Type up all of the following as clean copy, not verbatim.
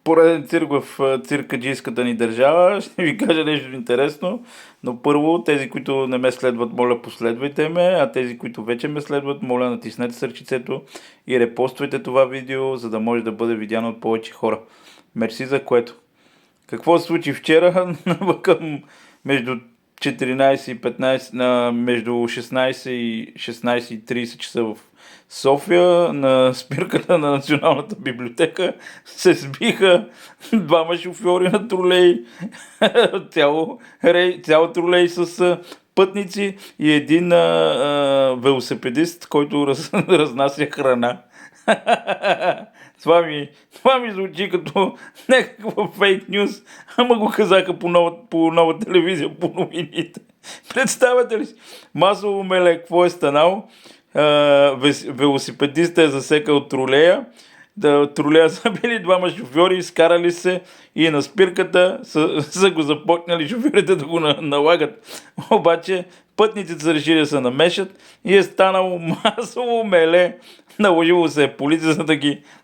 пореден цирк в циркаджийската ни държава. Ще ви кажа нещо интересно, но първо, тези, които не ме следват, моля последвайте ме, а тези, които вече ме следват, моля натиснете сърчицето и репоствайте това видео, за да може да бъде видяно от повече хора. Мерси за което. Какво се случи вчера към между 14 и 15, между 16 и 16:30 часа в София, на спирката на Националната библиотека се сбиха двама шофьори на тролей, цял тролей с пътници и един велосипедист, който разнася храна. Това ми звучи като някаква фейк нюз, ама го казаха по нова телевизия, по новините. Представете ли си? Масово меле, какво е станало? Велосипедистът е засекал тролея, тролея са били двама шофьори, изкарали се и на спирката са го започнали шофьорите да го налагат. Обаче пътниците са решили да се намешат и е станало масово меле. Наложило се е полицията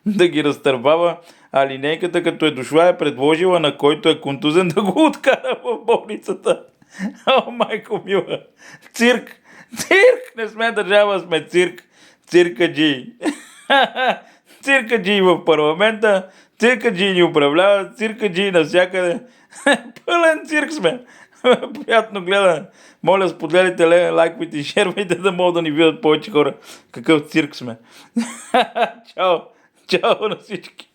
да ги разтървава, а линейката, като е дошла, е предложила на който е контузен да го откара в болницата. О, майко мила! Цирк! Не сме държава, сме цирк! Циркаджии! Циркаджии в парламента, циркаджии ни управляват, циркаджии навсякъде. Пълен цирк сме! Приятно гледане! Моля, споделите, лайквайте и шервайте, да могат да ни видят повече хора какъв цирк сме. Чао! Чао на всички!